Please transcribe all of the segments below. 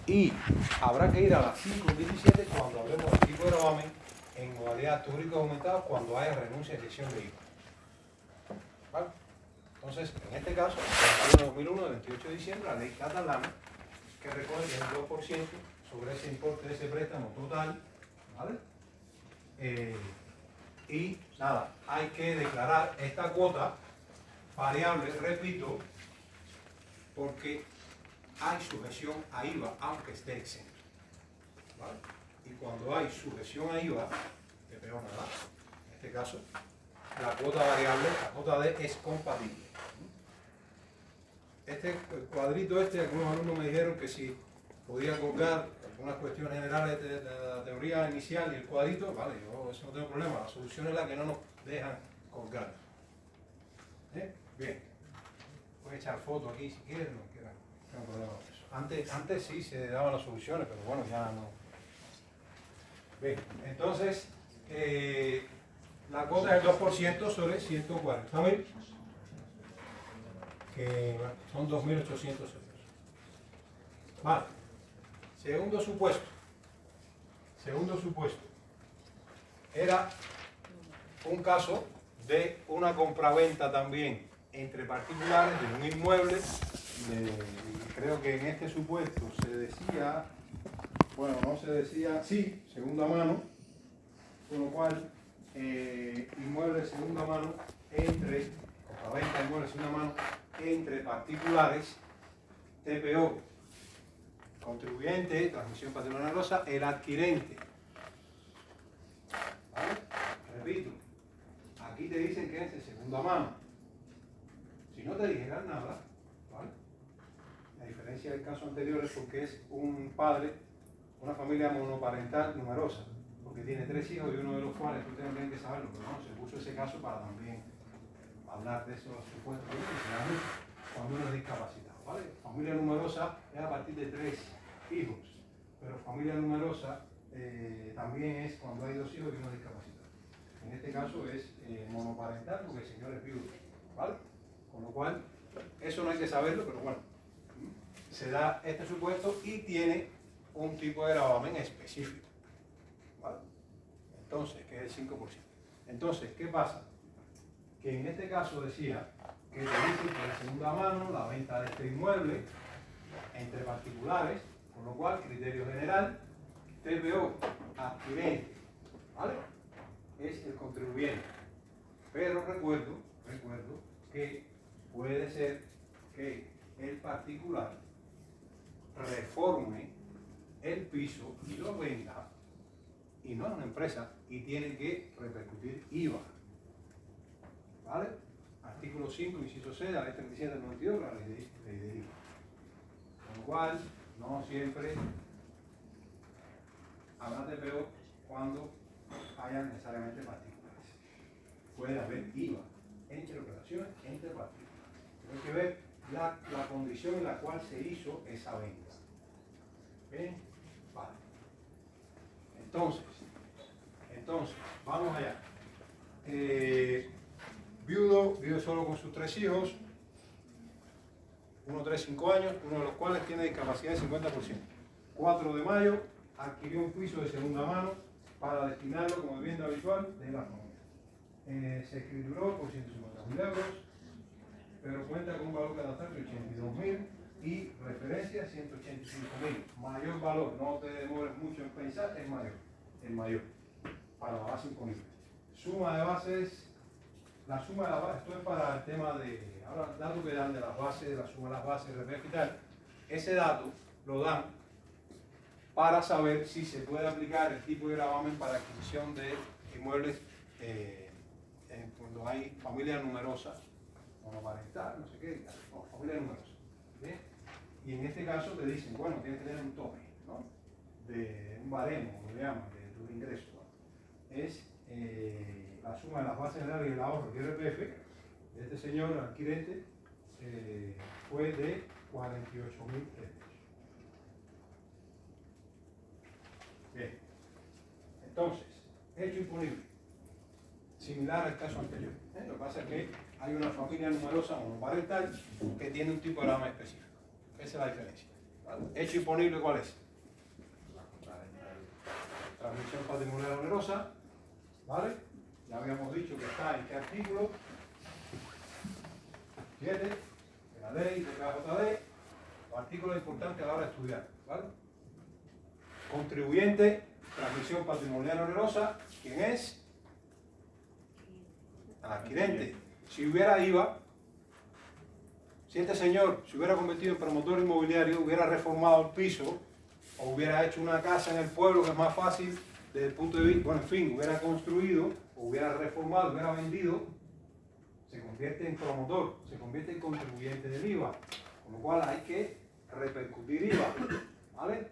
Y habrá que ir a las 5.17 cuando hablemos del tipo de gravamen en modalidad teórica aumentada cuando haya renuncia y cesión de IVA. ¿Vale? Entonces, en este caso, el 2001 de 28 de diciembre, la ley catalana que recoge el 2% sobre ese importe de ese préstamo total, ¿vale? Y nada, hay que declarar esta cuota variable, repito, porque hay sujeción a IVA, aunque esté exento. ¿Vale? Y cuando hay sujeción a IVA, que peor nada, en este caso, la cuota variable, la cuota D, es compatible. Este cuadrito, algunos alumnos me dijeron que si podía colgar algunas cuestiones generales de la teoría inicial y el cuadrito, vale, yo eso no tengo problema. La solución es la que no nos dejan colgar. Bien. Voy a echar fotos aquí si quieren, no quieran, no tengo problema con eso. Antes sí se daban las soluciones, pero bueno, ya no. Bien, entonces, la cuota es el 2% sobre 140.000, que son 2.800 euros. Vale. Segundo supuesto. Era un caso de una compraventa también entre particulares de un inmueble. Creo que en este supuesto se decía, bueno, no se decía, sí, segunda mano, con lo cual, inmueble de segunda mano compraventa de inmueble de segunda mano entre particulares, TPO, contribuyente, transmisión patrimonial onerosa, el adquirente. ¿Vale? Repito, aquí te dicen que es de segunda mano. Si no te dijeran nada, ¿vale? La diferencia del caso anterior es porque es un padre, una familia monoparental numerosa, porque tiene 3 hijos y uno de los cuales tú tienes que saberlo, pero no, se puso ese caso para también hablar de esos supuestos que se dan mucho cuando uno es discapacitado, ¿vale? Familia numerosa es a partir de 3 hijos, pero familia numerosa también es cuando hay 2 hijos y uno es discapacitado. En este caso es monoparental porque el señor es viudo, ¿vale? Con lo cual, eso no hay que saberlo, pero bueno, se da este supuesto y tiene un tipo de gravamen específico, ¿vale? Entonces, que es el 5%. Entonces, ¿qué pasa? Que en este caso decía que te dicen que de segunda mano la venta de este inmueble entre particulares, con lo cual, criterio general, TPO, adquirente, ¿vale? Es el contribuyente. Pero recuerdo que puede ser que el particular reforme el piso y lo venda, y no es una empresa, y tiene que repercutir IVA. ¿Vale? Artículo 5, inciso C de la ley 37 del 92, la ley de IVA. Con lo cual, no siempre habrá TPO cuando haya necesariamente particulares. Puede haber IVA entre operaciones, entre particulares. Hay que ver la condición en la cual se hizo esa venta. ¿Bien? Vale. Entonces, vamos allá. Viudo, vive solo con sus 3 hijos, uno 3, 5 años, uno de los cuales tiene discapacidad del 50%. 4 de mayo, adquirió un piso de segunda mano para destinarlo como vivienda habitual de la familia. Se escrituró por 150.000 euros, pero cuenta con un valor catastral de 82.000 y referencia 185.000. Mayor valor, no te demores mucho en pensar, es mayor, el mayor, para la base imponible. Suma de bases. La suma de las bases, esto es para el tema de, ahora, datos que dan de las bases, de la suma de las bases, RPF y tal. Ese dato lo dan para saber si se puede aplicar el tipo de gravamen para adquisición de inmuebles cuando hay familias numerosas, monoparental, no sé qué, no, familias numerosas. ¿Bien? Y en este caso te dicen, bueno, tienes que tener un tope, ¿no? De un baremo, como le llaman, de tus ingresos, ¿no? Es la suma de las bases generales y el ahorro y RPF de este señor adquirente fue de 48.000 euros. Bien, entonces, hecho imponible, similar al caso anterior. Lo que pasa es que hay una familia numerosa monoparental que tiene un tipo de gravamen específico. Esa es la diferencia. ¿Vale? Hecho imponible, ¿cuál es? La transmisión patrimonial onerosa, ¿vale? Ya habíamos dicho que está en qué artículo. 7 de la ley de KJD, los artículos importantes a la hora de estudiar, ¿vale? Contribuyente, transmisión patrimonial onerosa, ¿quién es? El adquirente. Si hubiera IVA, si este señor se hubiera convertido en promotor inmobiliario, hubiera reformado el piso, o hubiera hecho una casa en el pueblo, que es más fácil desde el punto de vista, bueno, en fin, hubiera construido, o hubiera reformado, hubiera vendido, se convierte en promotor, se convierte en contribuyente del IVA, con lo cual hay que repercutir IVA, ¿vale?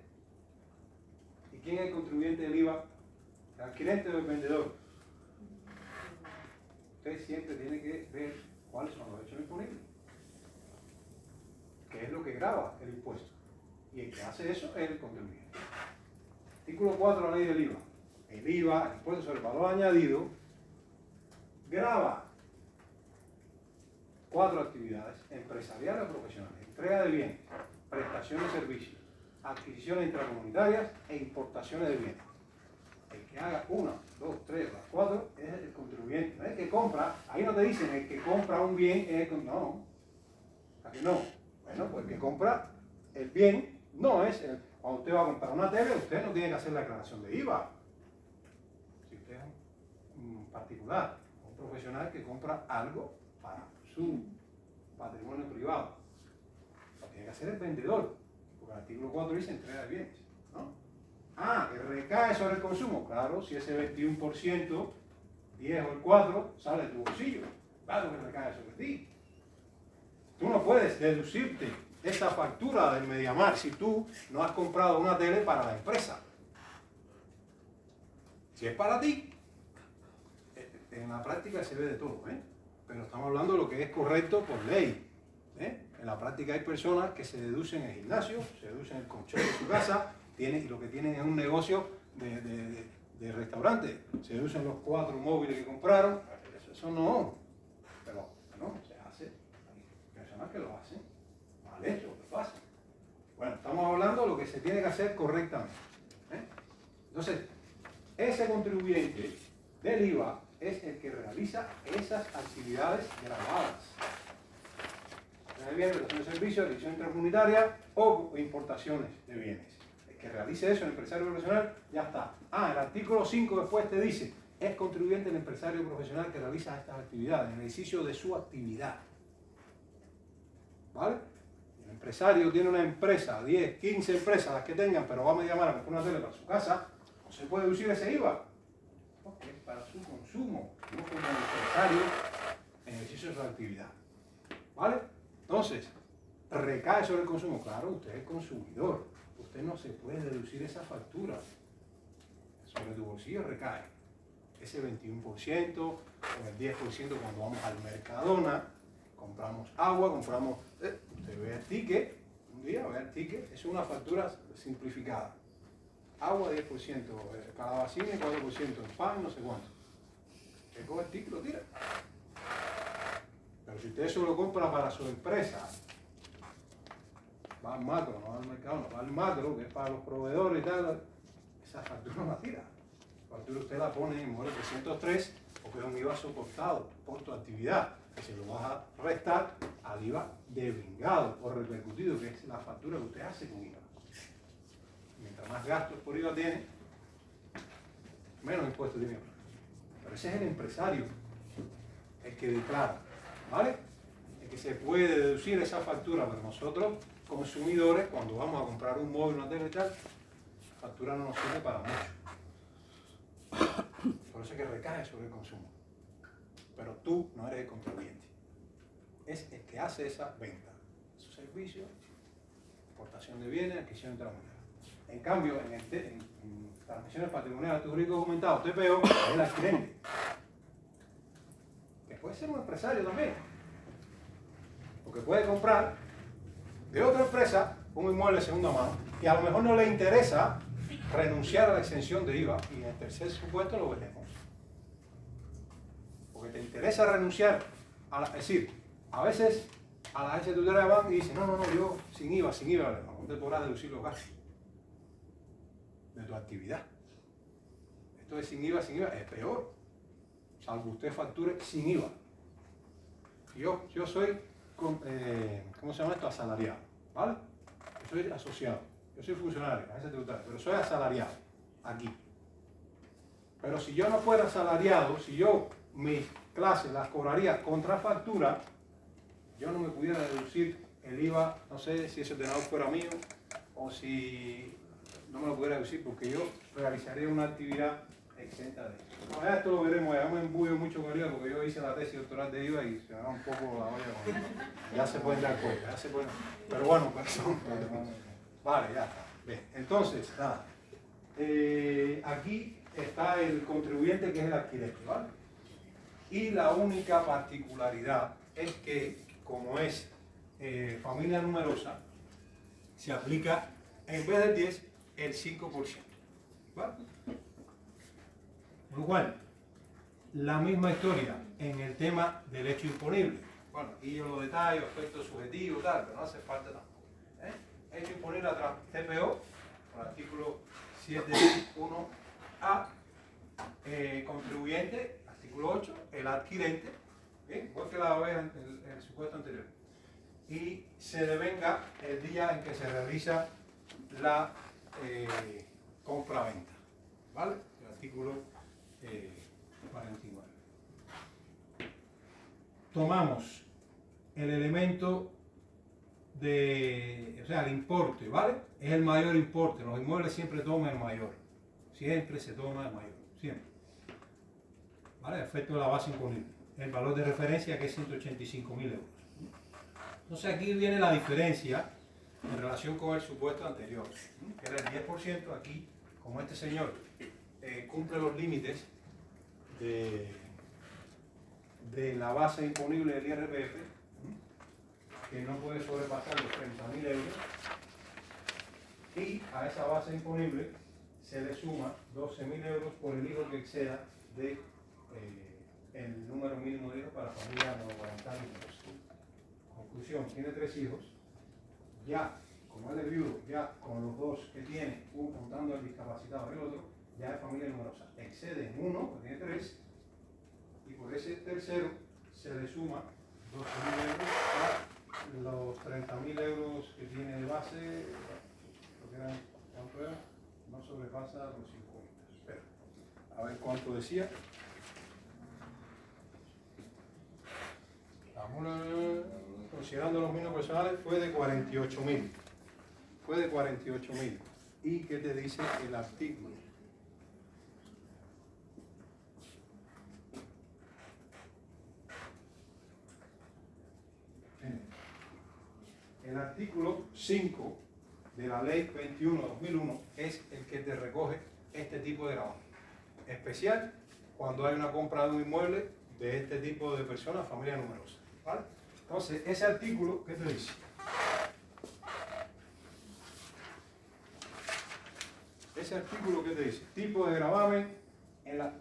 ¿Y quién es el contribuyente del IVA? ¿El adquirente o el vendedor? Usted siempre tiene que ver cuáles son los hechos imponibles, qué es lo que grava el impuesto, y el que hace eso es el contribuyente. Artículo 4 de la ley del IVA. El IVA, el impuesto sobre el valor añadido, grava 4 actividades empresariales o profesionales: entrega de bienes, prestación de servicios, adquisiciones intracomunitarias e importaciones de bienes. El que haga 1, 2, 3, 4 es el contribuyente. No es el que compra, ahí no te dicen el que compra un bien es el contribuyente. No, ¿a que no? Bueno, pues el que compra el bien no es el. Cuando usted va a comprar una tele, usted no tiene que hacer la declaración de IVA. Si usted es un particular, un profesional que compra algo para su patrimonio privado, lo tiene que hacer el vendedor, porque el artículo 4 dice entrega de bienes, ¿no? Ah, que recae sobre el consumo. Claro, si ese 21%, 10 o el 4, sale de tu bolsillo. Claro que recae sobre ti. Tú no puedes deducirte esa factura del MediaMarkt si tú no has comprado una tele para la empresa. Si es para ti, en la práctica se ve de todo, ¿eh? Pero estamos hablando de lo que es correcto por ley, ¿eh? En la práctica hay personas que se deducen el gimnasio, se deducen el colchón de su casa, y lo que tienen es un negocio de restaurante, se deducen los 4 móviles que compraron. Eso no, pero no, se hace. Hay personas que lo hacen mal hecho, lo pasa. Bueno, estamos hablando de lo que se tiene que hacer correctamente, ¿eh? Entonces, ese contribuyente del IVA es el que realiza esas actividades grabadas. De bienes, prestación de servicios, adquisición intracomunitaria o importaciones de bienes. El que realice eso, el empresario profesional, ya está. Ah, el artículo 5 después te dice, es contribuyente el empresario profesional que realiza estas actividades, en el ejercicio de su actividad. ¿Vale? El empresario tiene una empresa, 10, 15 empresas, las que tengan, pero vamos a llamar a comprar una tele para su casa, no se puede deducir ese IVA. Porque es para su consumo, no como empresario en el ejercicio de su actividad. ¿Vale? Entonces, recae sobre el consumo. Claro, usted es el consumidor. Usted no se puede deducir esa factura. Sobre tu bolsillo recae. Ese 21% o el 10% cuando vamos al Mercadona, compramos agua, compramos. Usted ve el ticket, un día ve el ticket, es una factura simplificada. Agua 10%, calabacines 4%, pan no sé cuánto. Usted coge el ticket y lo tira. Pero si usted eso lo compra para su empresa, va al macro, no va al mercado, no va al macro, que es para los proveedores y tal, esa factura no la tira. La factura usted la pone en modelo 303 porque es un IVA soportado por tu actividad, que se lo vas a restar al IVA devengado o repercutido, que es la factura que usted hace con IVA. Mientras más gastos por IVA tiene, menos impuestos tiene. Pero ese es el empresario, el que declara, ¿vale? El que se puede deducir esa factura, pero nosotros, consumidores, cuando vamos a comprar un móvil, una tele y tal, la factura no nos sirve para mucho. Por eso es que recae sobre el consumo. Pero tú no eres el contribuyente. Es el que hace esa venta. Su servicio, importación de bienes, adquisición intracomunitaria. En cambio, en transmisiones patrimoniales, tu jurídico documentado, TPO, es el adquirente. Que puede ser un empresario también. Porque puede comprar de otra empresa un inmueble de segunda mano y a lo mejor no le interesa renunciar a la exención de IVA, y en el tercer supuesto lo veremos. Porque te interesa renunciar es decir, a veces a la agencia tutelera van y dicen, no, yo sin IVA, no, no te podrás deducir los gastos de tu actividad. Esto es sin IVA, es peor, salvo usted facture sin IVA. Yo soy, ¿cómo se llama esto? Asalariado, ¿vale? Yo soy asociado, yo soy funcionario, agencia tributaria, pero soy asalariado aquí. Pero si yo no fuera asalariado, si yo mis clases las cobraría contra factura, yo no me pudiera deducir el IVA, no sé si ese ordenador fuera mío o si no me lo pudiera deducir porque yo realizaría una actividad exenta de eso. No, ya esto lo veremos, ya me embullo mucho con IVA porque yo hice la tesis doctoral de IVA y se me va un poco la olla con IVA. Ya se pueden dar cuenta, ya se pueden. Pero bueno, perdón. Vale, ya está. Bien, entonces, nada. Aquí está el contribuyente que es el adquirente, ¿vale? Y la única particularidad es que, como es familia numerosa, se aplica en vez del 10, el 5%. ¿Vale? Con lo cual, la misma historia en el tema del hecho imponible. Bueno, aquí yo lo detallo, aspecto subjetivo, tal, pero no hace falta tampoco. Hecho imponible a través TPO, por el artículo 7.1a, contribuyente, artículo 8, el adquirente, ¿bien? Igual que la vez en el supuesto anterior. Y se devenga el día en que se realiza la compra-venta, ¿vale? El artículo 49. Tomamos el elemento de, o sea, el importe, ¿vale? Es el mayor importe, los inmuebles siempre toman el mayor, siempre se toma el mayor, siempre. ¿Vale? Efecto de la base imponible. El valor de referencia que es 185.000 euros. Entonces aquí viene la diferencia en relación con el supuesto anterior, que era el 10%. Aquí, como este señor cumple los límites de la base imponible del IRPF, que no puede sobrepasar los 30.000 euros, y a esa base imponible se le suma 12.000 euros por el hijo que exceda de el número mínimo de hijos para familias monoparental y numerosa. Conclusión, tiene 3 hijos, ya, como él es viudo, ya con los 2 que tiene, uno contando el discapacitado y el otro, ya es familia numerosa. Excede en 1, que tiene 3, y por ese tercero se le suma 12.000 euros a los 30.000 euros que tiene de base, lo que eran, ¿cuánto era? No sobrepasa los 50. Espera, a ver cuánto decía. Considerando los mínimos personales, fue de 48.000. Fue de 48.000. ¿Y qué te dice el artículo? El artículo 5 de la ley 21/2001 es el que te recoge este tipo de gravamen. Especial cuando hay una compra de un inmueble de este tipo de personas, familia numerosa. ¿Vale? Entonces, ese artículo, ¿qué te dice? Ese artículo, ¿qué te dice? Tipo de gravamen en la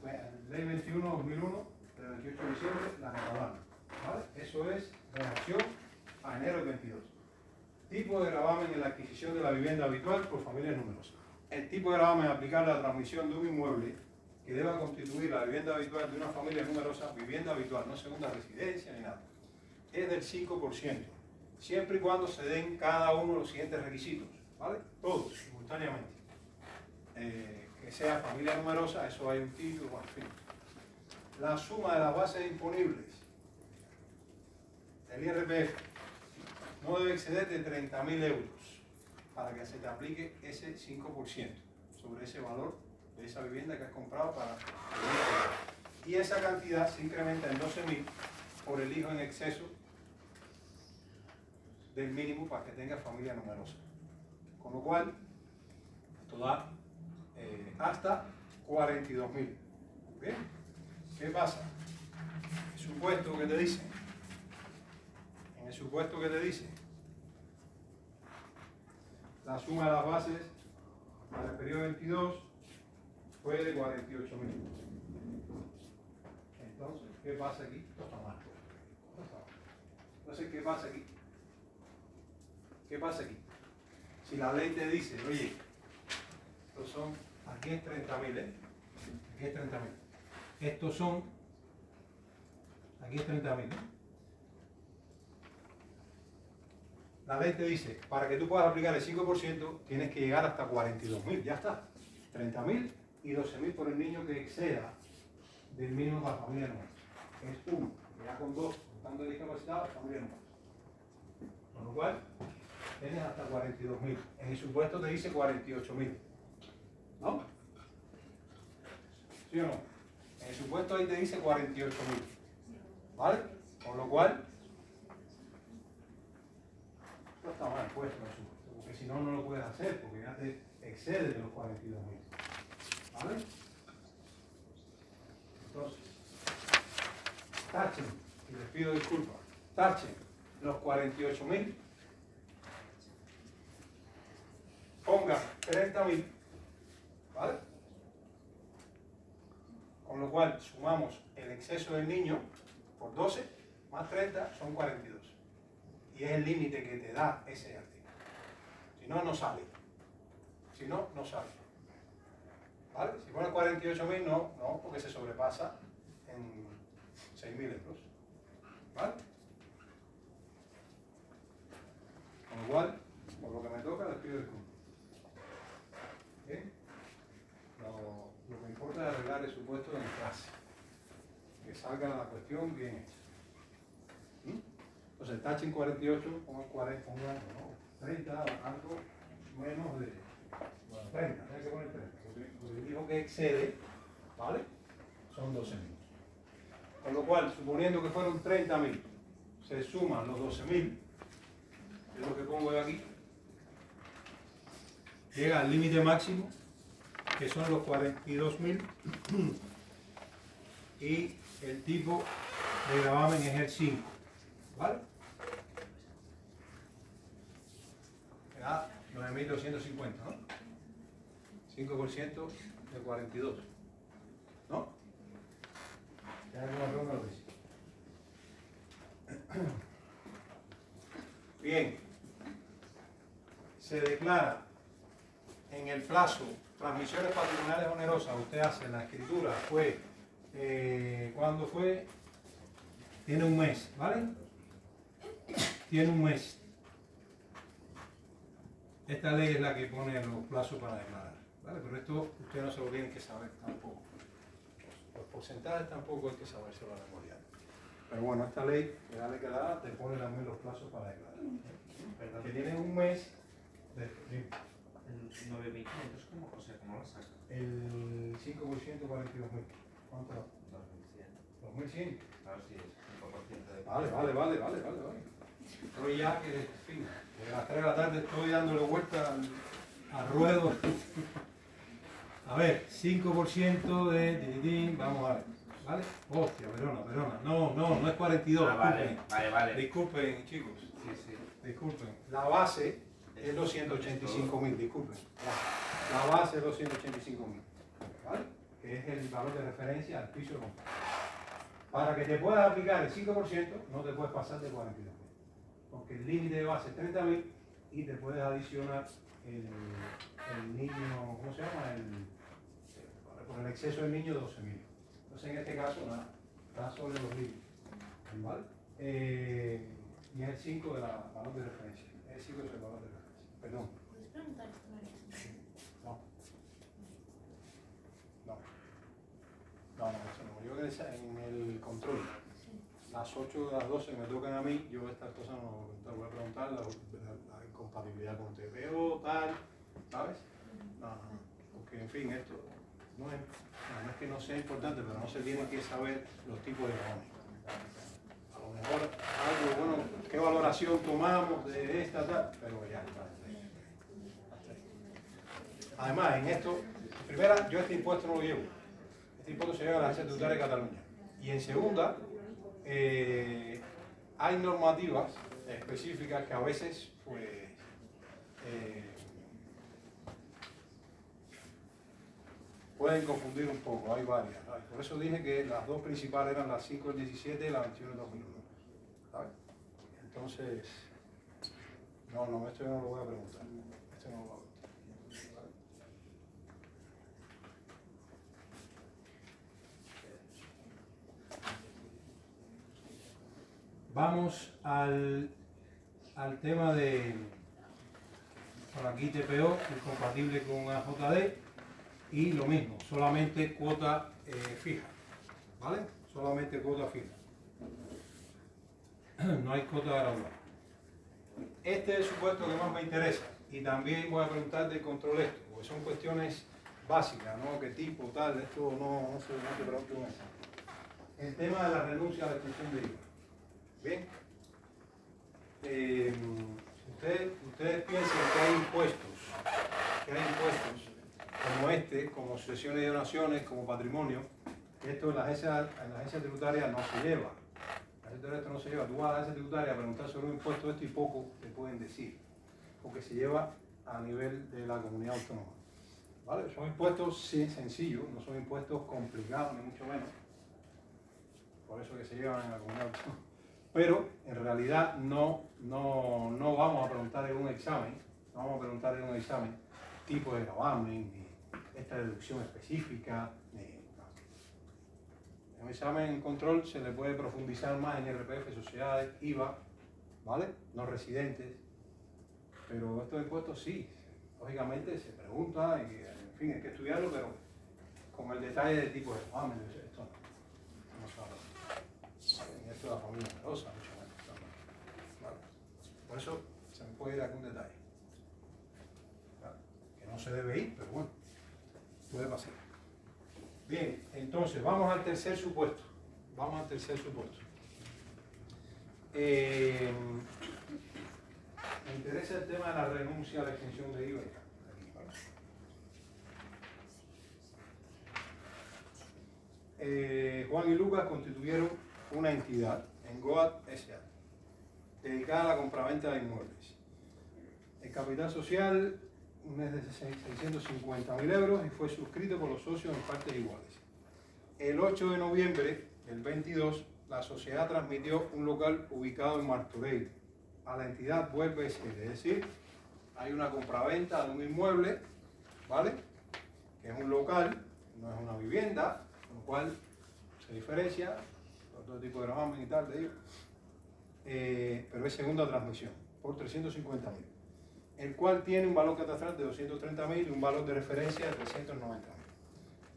ley 21/2001 del 28 de diciembre, la gravamen. ¿Vale? Eso es relación a enero del 22. Tipo de gravamen en la adquisición de la vivienda habitual por familias numerosas. El tipo de gravamen aplicable a la transmisión de un inmueble que deba constituir la vivienda habitual de una familia numerosa, vivienda habitual, no segunda residencia ni nada, es del 5%, siempre y cuando se den cada uno de los siguientes requisitos, ¿vale? Todos, simultáneamente. Que sea familia numerosa, eso hay un título, bueno, en fin. La suma de las bases imponibles del IRPF no debe exceder de 30.000 euros para que se te aplique ese 5% sobre ese valor de esa vivienda que has comprado para el. Y esa cantidad se incrementa en 12.000 por el hijo en exceso del mínimo para que tenga familia numerosa. Con lo cual, esto da hasta 42.000. ¿Bien? ¿Qué pasa? El supuesto que te dice, en el supuesto que te dice, la suma de las bases para el periodo 22 fue de 48.000. Entonces, ¿qué pasa aquí? Esto está mal. Entonces, ¿qué pasa aquí? ¿Qué pasa aquí? Si la ley te dice, oye, estos son, aquí es 30.000, ¿eh? Aquí es 30.000. Estos son, aquí es 30.000, ¿eh? La ley te dice, para que tú puedas aplicar el 5%, tienes que llegar hasta 42.000, ya está. 30.000 y 12.000 por el niño que exceda del mínimo para la familia nuestra. Es uno, ya con dos, contando discapacidad, familia nuestra. Con lo cual, tienes hasta 42.000. En el supuesto te dice 48.000. ¿No? ¿Sí o no? En el supuesto ahí te dice 48.000. ¿Vale? Con lo cual, esto está mal puesto en el supuesto, porque si no, no lo puedes hacer, porque ya te excede de los 42.000. ¿Vale? Entonces, tachen, y les pido disculpas, tachen los 48.000, pongan 30.000, ¿vale? Con lo cual sumamos el exceso del niño por 12 más 30 son 42. Y es el límite que te da ese artículo. Si no, no sale. Si no, no sale. ¿Vale? Si pones 48.000, no, porque se sobrepasa en 6.000 euros. ¿Vale? Con lo cual, por lo que me toca, les pido disculpas. ¿Bien? Lo que importa es arreglar el supuesto en clase. Que salga la cuestión bien hecha. Entonces, tachen 48, pongan 40, pongan 30, algo menos de 30, tiene que poner 30, porque el dijo que excede, ¿vale? Son 12.000. Con lo cual, suponiendo que fueron 30.000, se suman los 12.000, es lo que pongo yo aquí, llega al límite máximo, que son los 42.000, y el tipo de gravamen es el 5, ¿vale? Me da 9.250, ¿no? 5% de 42, ¿no? Ya como me lo dice. Bien, se declara en el plazo transmisiones patrimoniales onerosas. Usted hace la escritura, fue, ¿cuándo fue? Tiene un mes, ¿vale? Tiene un mes. Esta ley es la que pone los plazos para declarar, ¿vale? Pero esto ustedes no se lo tienen que saber tampoco. Los porcentajes tampoco hay que sabérselo a la memoria. Pero bueno, esta ley, que da declarada, te pone también los plazos para declarar. Perdón. Que tienen un mes de... El 9.500, ¿cómo lo saca? El 5%, 42.000. ¿Cuánto? 2.100. 2.100. Claro, sí, es 5% de... Vale. Estoy ya que, en fin, a las 3 de la tarde estoy dándole vuelta al ruedo. A ver, 5% de... Vamos a ver, ¿vale? Hostia, perdona. No es 42. Vale. Disculpen, chicos. Sí. Disculpen. La base es los 185.000, disculpen. La base es los 185.000, ¿vale? Que es el valor de referencia al piso de compra. Para que te puedas aplicar el 5%, no te puedes pasar de 42.000. Porque el límite de base es 30.000 y te puedes adicionar el niño, ¿cómo se llama? Por el exceso del niño, 12.000. Entonces, en este caso, nada, está sobre los límites, ¿vale? Y es el 5 del valor de referencia. Es el 5 del valor de referencia. Perdón. ¿Puedes preguntar esto, María? No, eso no. Yo creo que en el control. Las 8 de las 12 me tocan a mí, yo estas cosas no te voy a preguntar, la incompatibilidad con TPO, tal, ¿sabes? No, porque en fin, esto no es que no sea importante, pero no se tiene que saber los tipos de gravamen. A lo mejor algo, bueno, qué valoración tomamos de esta, tal, pero ya está. Además, en esto, primera, yo este impuesto no lo llevo. Este impuesto se lleva a la Agencia Tributaria de Cataluña. Y en segunda, hay normativas específicas que a veces, pues, pueden confundir un poco, hay varias. ¿Sabes? Por eso dije que las dos principales eran la 5 del 17 y la 21 del 2001. ¿Sabes? Entonces, no, esto yo no lo voy a preguntar. Esto este no lo va a ver. ¿Vale? Vamos al tema de, por aquí TPO, es compatible con AJD y lo mismo, solamente cuota fija, ¿vale? Solamente cuota fija. No hay cuota gradual. Este es el supuesto que más me interesa y también voy a preguntar de control esto, porque son cuestiones básicas, ¿no? ¿Qué tipo, tal? Esto no se pregunta un examen. El tema de la renuncia a la extensión de IVA. Bien. Ustedes piensan que hay impuestos como este, como sucesiones y donaciones, como patrimonio, esto en la agencia tributaria no se lleva. Esto no se lleva. Tú vas a la agencia tributaria a preguntar sobre un impuesto de esto y poco te pueden decir, porque se lleva a nivel de la comunidad autónoma. ¿Vale? Son impuestos sencillos, no son impuestos complicados, ni mucho menos. Por eso que se llevan en la comunidad autónoma. Pero en realidad no vamos a preguntar en un examen, tipo de gravamen, ni esta deducción específica, ni en un examen en control se le puede profundizar más en IRPF, sociedades, IVA, ¿vale? No residentes, pero estos impuestos sí, lógicamente se pregunta y en fin hay que estudiarlo, pero con el detalle de tipo de gravamen, esto no se habla. En esto de la familia numerosa, mucho menos. ¿Vale? Por eso se me puede ir algún detalle. ¿Vale? Que no se debe ir, pero bueno, puede pasar. Bien, entonces vamos al tercer supuesto. Me interesa el tema de la renuncia a la extensión de IVA. ¿Vale? Juan y Lucas constituyeron una entidad en GOAT S.A. dedicada a la compraventa de inmuebles. El capital social es de 650.000 euros y fue suscrito por los socios en partes iguales. El 8 de noviembre del 22, la sociedad transmitió un local ubicado en Martorell a la entidad Vuelve S.L. Es decir, hay una compraventa de un inmueble, ¿vale? Que es un local, no es una vivienda, con lo cual se diferencia, otro tipo de gravamen y tal de ellos, pero es segunda transmisión, por 350.000, el cual tiene un valor catastral de 230.000 y un valor de referencia de 390.000.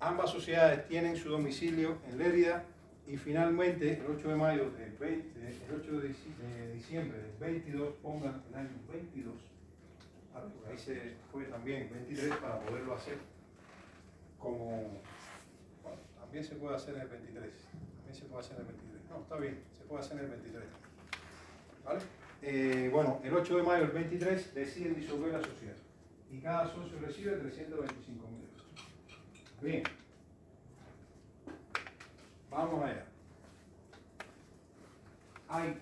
Ambas sociedades tienen su domicilio en Lérida y finalmente el 8 de mayo del 20, el 8 de diciembre del 22, pongan el año 22, ¿vale? Porque ahí se fue también 23 para poderlo hacer como, bueno, también se puede hacer en el 23, no, está bien, se puede hacer en el 23, ¿vale? Bueno, el 8 de mayo del 23 deciden disolver la sociedad y cada socio recibe 325.000 euros. Bien, vamos allá. Hay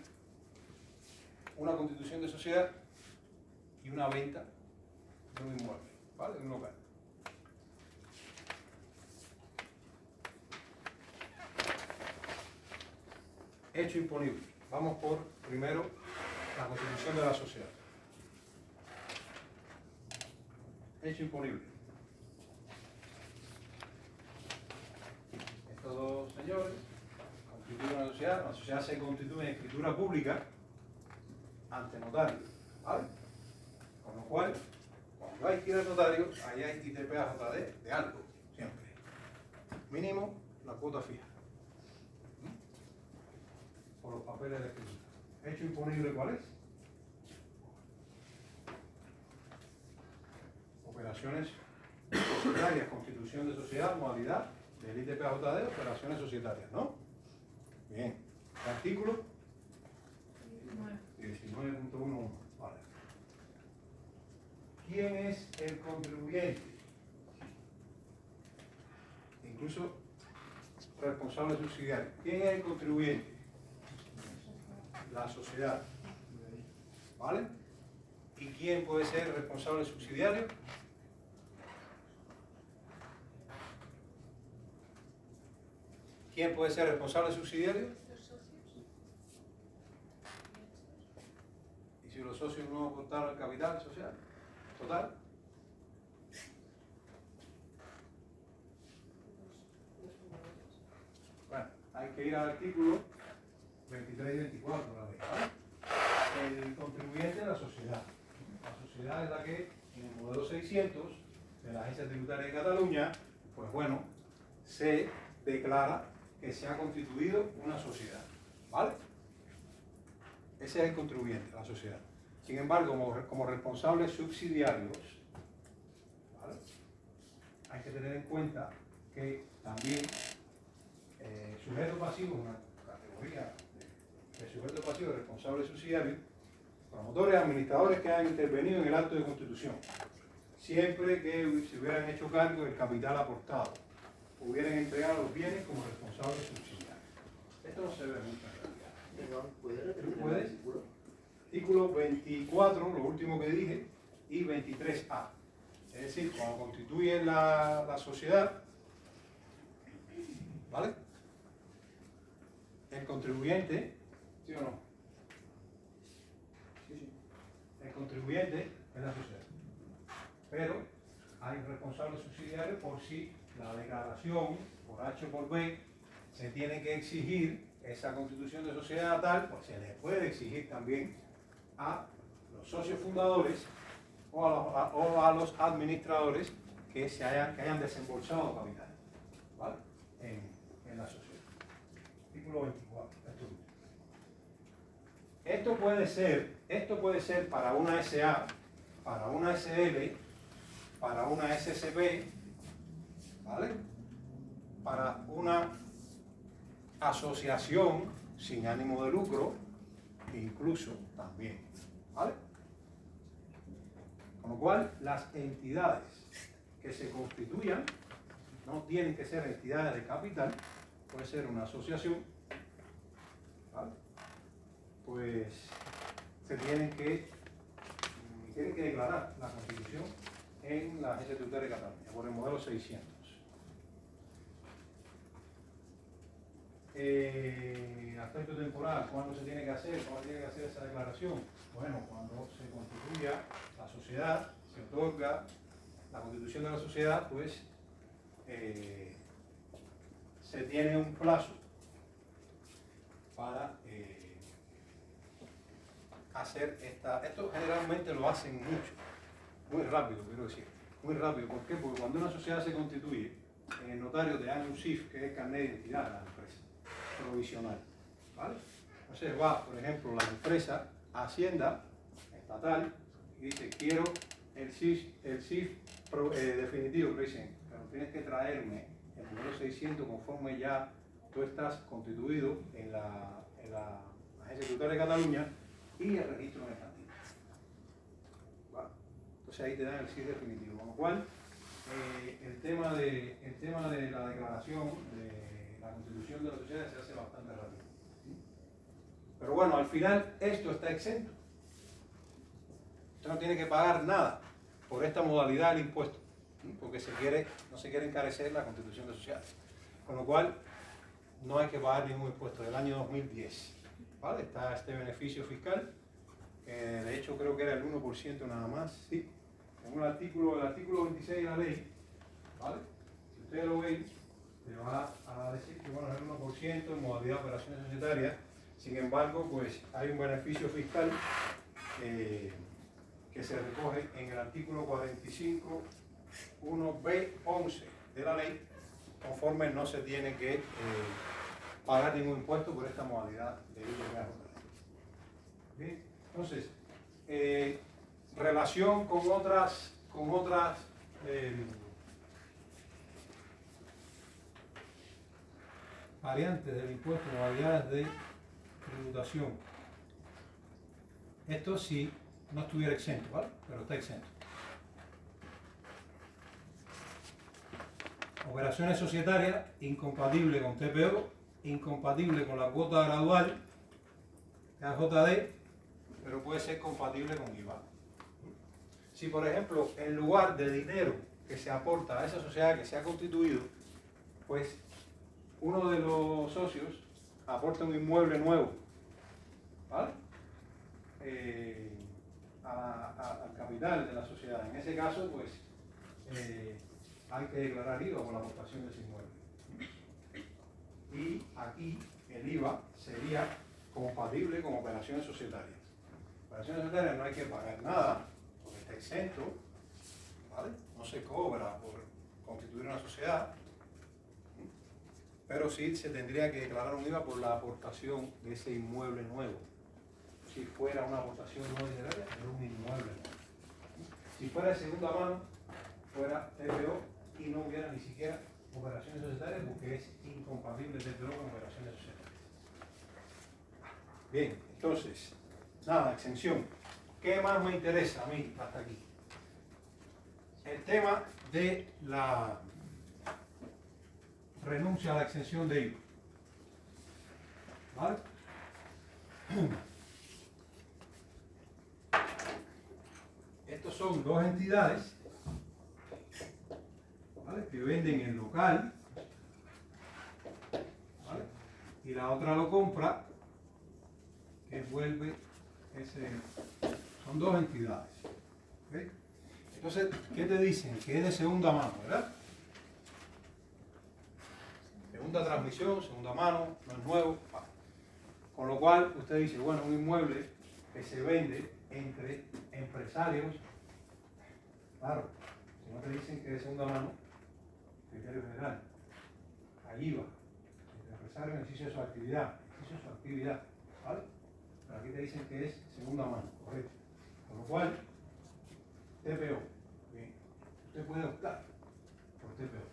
una constitución de sociedad y una venta de un inmueble, ¿vale? De un local. Hecho imponible. Vamos por, primero, la constitución de la sociedad. Hecho imponible. Estos dos señores constituyen una sociedad. La sociedad se constituye en escritura pública ante notario, ¿vale? Con lo cual, cuando hay que ir al notario, ahí hay ITP-AJD de algo, siempre. Mínimo, la cuota fija. Por los papeles de escritura. Hecho imponible, ¿cuál es? Operaciones societarias, constitución de sociedad, modalidad del ITP-AJD, operaciones societarias, ¿no? Bien. Artículo 19.11. Vale. ¿Quién es el contribuyente? Incluso responsable subsidiario. ¿Quién es el contribuyente? La sociedad. ¿Vale? ¿Y quién puede ser responsable subsidiario? ¿Quién puede ser responsable subsidiario? Los socios. ¿Y si los socios no aportaron el capital social? total. Bueno, hay que ir al artículo 23 y 24 de la ley, ¿vale? El contribuyente de la sociedad. La sociedad es la que, en el modelo 600 de la Agencia Tributaria de Cataluña, pues bueno, se declara que se ha constituido una sociedad, ¿vale? Ese es el contribuyente, la sociedad. Sin embargo, como responsables subsidiarios, ¿vale? Hay que tener en cuenta que también sujeto pasivo, una categoría de sujeto pasivo responsable subsidiario, promotores, administradores que han intervenido en el acto de constitución, siempre que se hubieran hecho cargo del capital aportado, hubieran entregado los bienes como responsables subsidiarios. Esto no se ve mucho en realidad. ¿Tú puedes? Artículo 24, lo último que dije, y 23A. Es decir, cuando constituyen la sociedad, ¿vale? El contribuyente, ¿sí o no? Sí. El contribuyente es la sociedad. Pero hay un responsable subsidiario por si la declaración, por H o por B, se tiene que exigir esa constitución de sociedad tal, pues se le puede exigir también a los socios fundadores o a los administradores que hayan desembolsado capital, ¿vale? En la sociedad. Artículo 24. Esto puede ser para una SA, para una SL, para una SCP, ¿vale? Para una asociación sin ánimo de lucro, incluso también, ¿vale? Con lo cual, las entidades que se constituyan no tienen que ser entidades de capital, puede ser una asociación, ¿vale? Pues se tienen que declarar la constitución en la Agencia Tributaria de Cataluña por el modelo 600. Aspecto temporal, ¿cuándo se tiene que hacer? ¿Cuándo tiene que hacer esa declaración? Bueno, cuando se constituya la sociedad, se otorga la constitución de la sociedad, pues se tiene un plazo para hacer esto generalmente lo hacen mucho, muy rápido, quiero decir, muy rápido. ¿Por qué? Porque cuando una sociedad se constituye, en el notario te dan un CIF, que es el carnet de identidad de la empresa, provisional, ¿vale? Entonces va, por ejemplo, la empresa a Hacienda estatal y dice, quiero el CIF definitivo, pero dicen, pero tienes que traerme el modelo 600 conforme ya tú estás constituido en la Agencia Tributaria de Cataluña y el registro mercantil. ¿Vale? Entonces ahí te dan el CIF definitivo, con lo cual el tema de la declaración de la constitución de la sociedad se hace bastante rápido. Pero bueno, al final esto está exento. Usted no tiene que pagar nada por esta modalidad del impuesto, porque no se quiere encarecer la constitución de sociedades. Con lo cual, no hay que pagar ningún impuesto del año 2010. ¿Vale? Está este beneficio fiscal, de hecho creo que era el 1% nada más, sí. En el artículo 26 de la ley, ¿vale? Si ustedes lo ven, le va a decir que bueno, es el 1% en modalidad de operaciones societarias. Sin embargo, pues hay un beneficio fiscal que se recoge en el artículo 45, 1B11 de la ley, conforme no se tiene que pagar ningún impuesto por esta modalidad de IVA. Bien, entonces, relación con otras variantes del impuesto, modalidades de tributación. Esto sí no estuviera exento, ¿vale? Pero está exento. Operaciones societarias, incompatible con TPO, incompatible con la cuota gradual, AJD, pero puede ser compatible con IVA. Si, por ejemplo, en lugar de dinero que se aporta a esa sociedad que se ha constituido, pues uno de los socios aporta un inmueble nuevo, ¿vale? al capital de la sociedad. En ese caso, pues, hay que declarar IVA por la aportación de ese inmueble. Y aquí el IVA sería compatible con operaciones societarias. Operaciones societarias no hay que pagar nada, porque está exento, ¿vale? No se cobra por constituir una sociedad, pero sí se tendría que declarar un IVA por la aportación de ese inmueble nuevo. Si fuera una aportación no ordinaria, es un inmueble nuevo. Si fuera de segunda mano, fuera TPO y no hubiera ni siquiera operaciones societarias, porque es incompatible TPO con operaciones societarias. Bien, entonces, nada, exención. ¿Qué más me interesa a mí hasta aquí? El tema de la renuncia a la exención de IVA. ¿Vale? Estos son dos entidades, ¿vale?, que venden el local, ¿vale?, y la otra lo compra, que vuelve ese. Son dos entidades. ¿Okay? Entonces, ¿qué te dicen? Que es de segunda mano, ¿verdad? Segunda transmisión, segunda mano, no es nuevo. Vale. Con lo cual, usted dice, bueno, un inmueble que se vende entre empresarios, claro, si no te dicen que es de segunda mano, criterio general, hay IVA, entre empresarios en ejercicio de su actividad, ¿vale? Pero aquí te dicen que es segunda mano, correcto. Con lo cual, TPO, bien, usted puede optar por TPO.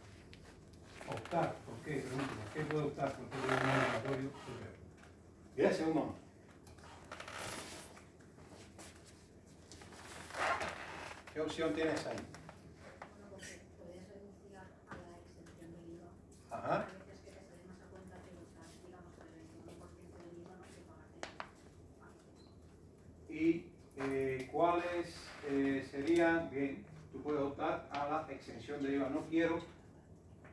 Optar, ¿por qué? Pregunto, ¿por qué puede optar por TPO no obligatorio TPO? Bien, segunda mano. ¿Qué opción tienes ahí? Bueno, porque puedes renunciar a la exención del IVA. Ajá. Hay veces que te sale más a cuenta que estás, digamos, con el 21% del IVA, no que pagarte antes. ¿Y cuáles serían? Bien, tú puedes optar a la exención de IVA. No quiero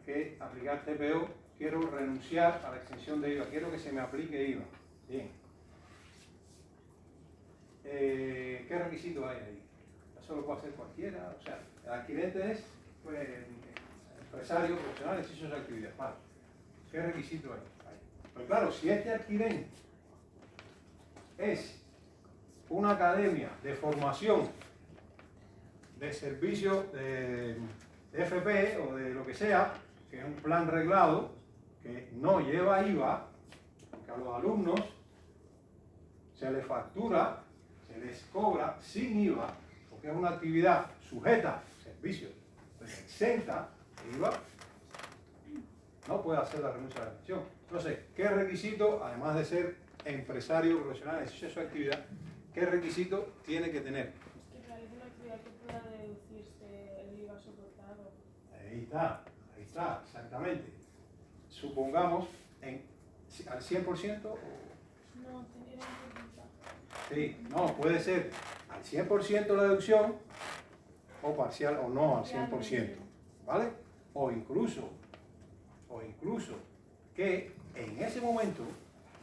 que aplicar TPO, quiero renunciar a la exención de IVA, quiero que se me aplique IVA. Bien. ¿Qué requisitos hay ahí? Eso lo puede hacer cualquiera. O sea, el adquirente es pues, empresario, profesional, ejercicio de actividad. Vale. ¿Qué requisitos hay? Pues claro, si este adquirente es una academia de formación de servicio de FP o de lo que sea, que es un plan reglado que no lleva IVA, porque a los alumnos se les factura, se les cobra sin IVA, porque es una actividad sujeta, servicio, pues exenta de IVA, no puede hacer la renuncia a la exención. Entonces, ¿qué requisito, además de ser empresario profesional en ejercicio de su actividad, qué requisito tiene que tener? Que realice una actividad que pueda deducirse el IVA soportado. Ahí está, exactamente. Supongamos al 100% o... No, tener en cuenta. Sí, no, puede ser al 100% la deducción o parcial o no al 100%, ¿vale? O incluso que en ese momento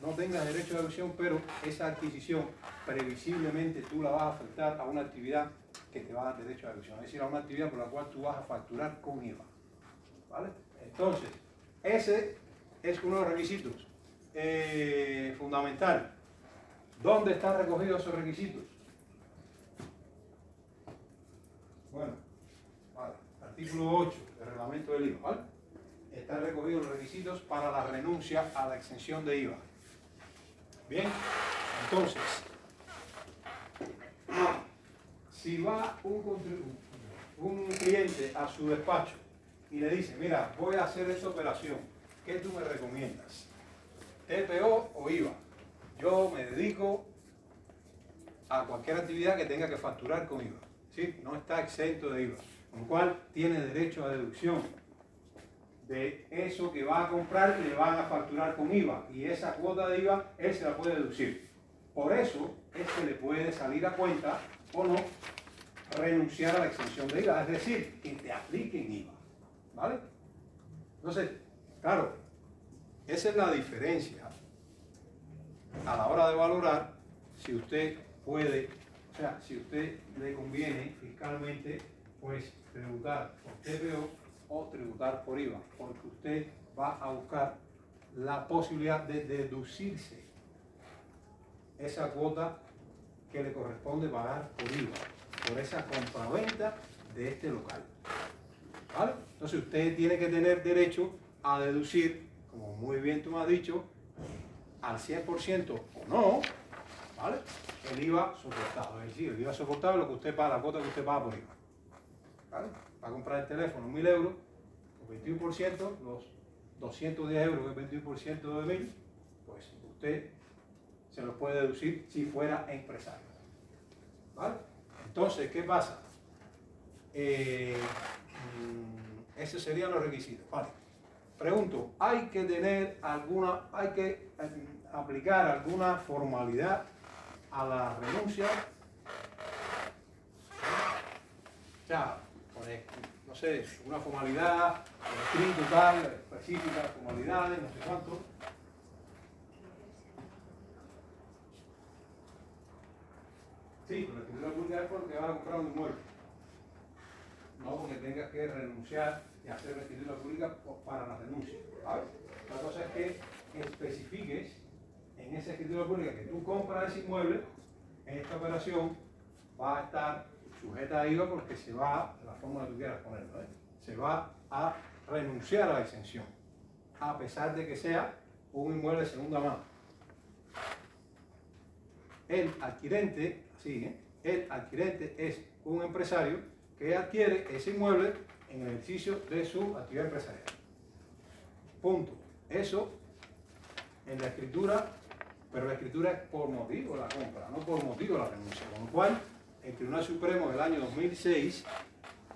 no tengas derecho a deducción, pero esa adquisición previsiblemente tú la vas a afectar a una actividad que te va a dar derecho a deducción, es decir, a una actividad por la cual tú vas a facturar con IVA, ¿vale? Entonces, ese es uno de los requisitos fundamental. ¿Dónde están recogidos esos requisitos? Bueno, vale, artículo 8 del reglamento del IVA, ¿vale? Están recogidos los requisitos para la renuncia a la exención de IVA. Bien, entonces, si va un cliente a su despacho y le dice, mira, voy a hacer esta operación, ¿qué tú me recomiendas? ¿TPO o IVA? Yo me dedico a cualquier actividad que tenga que facturar con IVA, ¿sí? No está exento de IVA, con lo cual tiene derecho a deducción de eso que va a comprar y le van a facturar con IVA, y esa cuota de IVA él se la puede deducir. Por eso es que le puede salir a cuenta o no renunciar a la exención de IVA, es decir, que te apliquen IVA, ¿vale? Entonces, claro, esa es la diferencia a la hora de valorar si usted puede, sea, si a usted le conviene fiscalmente, pues tributar por TPO o tributar por IVA, porque usted va a buscar la posibilidad de deducirse esa cuota que le corresponde pagar por IVA, por esa compraventa de este local. ¿Vale? Entonces usted tiene que tener derecho a deducir, como muy bien tú me has dicho, al 100% o no, ¿vale? El IVA soportado. Es decir, el IVA soportado es lo que usted paga, la cuota que usted paga por IVA. ¿Vale? Va a comprar el teléfono 1.000 euros, el 21%, los 210 euros, que es 21% de 1.000, pues usted se los puede deducir si fuera empresario. ¿Vale? Entonces, ¿qué pasa? Esos serían los requisitos. Vale. Pregunto, ¿hay que aplicar alguna formalidad a la renuncia? O sea, no sé, una formalidad, escrito tal, específica, formalidades, no sé cuánto. Sí, pero la escritura pública es porque vas a comprar un inmueble. No porque tengas que renunciar y hacer una escritura pública para la renuncia. ¿Vale? La cosa es que especifiques en esa escritura pública que tú compras ese inmueble, esta operación va a estar sujeta a IVA porque se va, de la forma que tú quieras ponerlo, se va a renunciar a la exención, a pesar de que sea un inmueble de segunda mano. El adquirente, el adquirente es un empresario que adquiere ese inmueble en el ejercicio de su actividad empresarial. Punto. Eso en la escritura, pero la escritura es por motivo de la compra, no por motivo de la renuncia. Con lo cual, el Tribunal Supremo del año 2006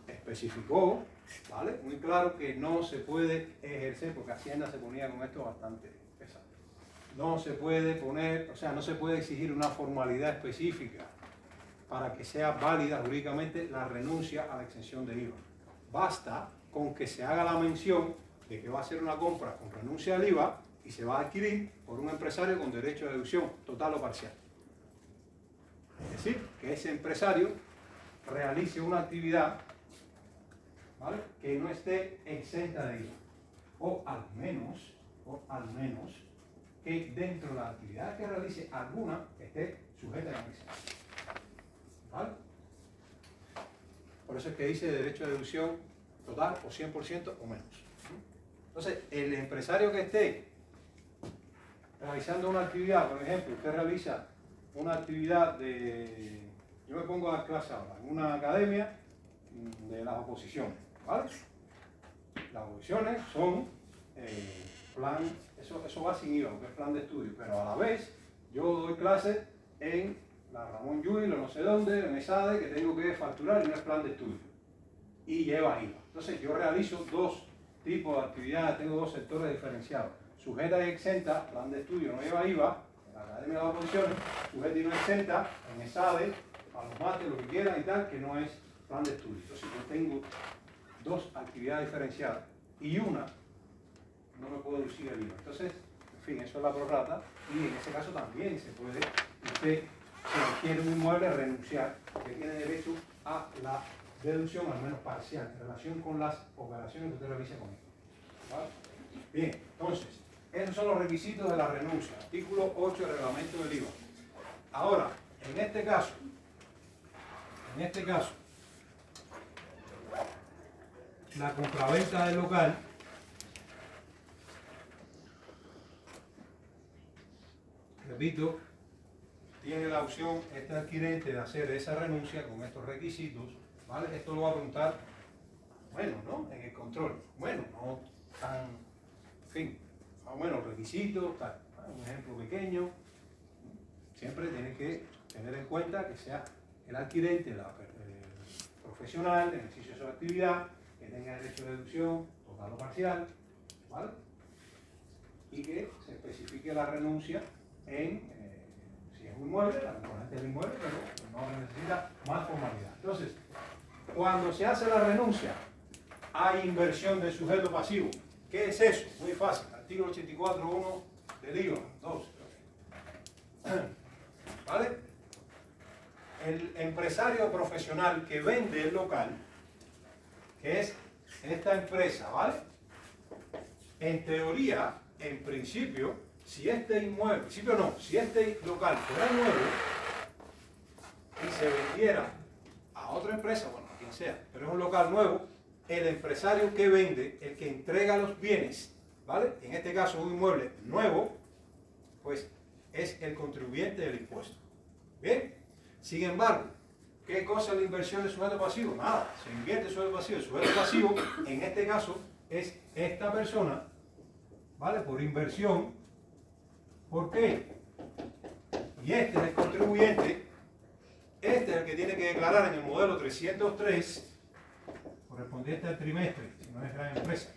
especificó, ¿vale?, muy claro que no se puede ejercer, porque Hacienda se ponía con esto bastante pesado. No se puede poner, o sea, no se puede exigir una formalidad específica para que sea válida jurídicamente la renuncia a la exención de IVA. Basta con que se haga la mención de que va a ser una compra con renuncia al IVA y se va a adquirir por un empresario con derecho de deducción total o parcial. Es decir, que ese empresario realice una actividad, ¿vale?, que no esté exenta de IVA. O al menos, que dentro de la actividad que realice alguna esté sujeta a la exención. ¿Vale? Por eso es que dice derecho de deducción total o 100% o menos. Entonces, el empresario que esté realizando una actividad, por ejemplo, usted realiza una actividad de... Yo me pongo a dar clase ahora en una academia de las oposiciones, ¿vale? Las oposiciones son plan, eso va sin IVA, porque es plan de estudio, pero a la vez yo doy clases en la Ramón Llull o no sé dónde, en ESADE, que tengo que facturar y no es plan de estudio. Y lleva IVA. Entonces yo realizo dos tipos de actividades, tengo dos sectores diferenciados. Sujeta y exenta, plan de estudio no lleva IVA, en la Academia de las Oposiciones, sujeta y no exenta, en ESADE, a los mates, lo que quieran y tal, que no es plan de estudio. Entonces yo tengo dos actividades diferenciadas y una no me puedo deducir el IVA. Entonces, en fin, eso es la prorrata y en ese caso también se puede, usted, si adquiere un inmueble, renunciar, porque tiene derecho a la deducción, al menos parcial, en relación con las operaciones que usted realiza con él. ¿Vale? Bien, entonces, esos son los requisitos de la renuncia, artículo 8 del reglamento del IVA. Ahora, en este caso, la compraventa del local repito, tiene la opción este adquirente de hacer esa renuncia con estos requisitos, ¿vale? Esto lo va a preguntar, bueno, ¿no?, en el control. Bueno, no tan, en fin, más o menos requisitos, tal. Un ejemplo pequeño. Siempre tiene que tener en cuenta que sea el adquirente, el profesional, el ejercicio de su actividad, que tenga derecho de deducción total o parcial, ¿vale? Y que se especifique la renuncia en, si es un inmueble, la componente del inmueble, pero no necesita más formalidad. Entonces, cuando se hace la renuncia, hay inversión del sujeto pasivo. ¿Qué es eso? Muy fácil. Artículo 84.1 del IVA. 2. ¿Vale? el empresario profesional que vende el local, que es esta empresa, ¿vale? En teoría, en principio, si este inmueble, en principio no, si este local fuera nuevo y se vendiera a otra empresa, bueno, a quien sea, pero es un local nuevo, el empresario que vende, el que entrega los bienes, ¿vale? En este caso un inmueble nuevo, pues es el contribuyente del impuesto. ¿Bien? Sin embargo, ¿qué cosa es la inversión de sujeto pasivo? Nada, se invierte sujeto pasivo. El sujeto pasivo, en este caso, es esta persona, ¿vale? Por inversión. ¿Por qué? Y este es el contribuyente, este es el que tiene que declarar en el modelo 303, correspondiente al trimestre, si no es gran empresa,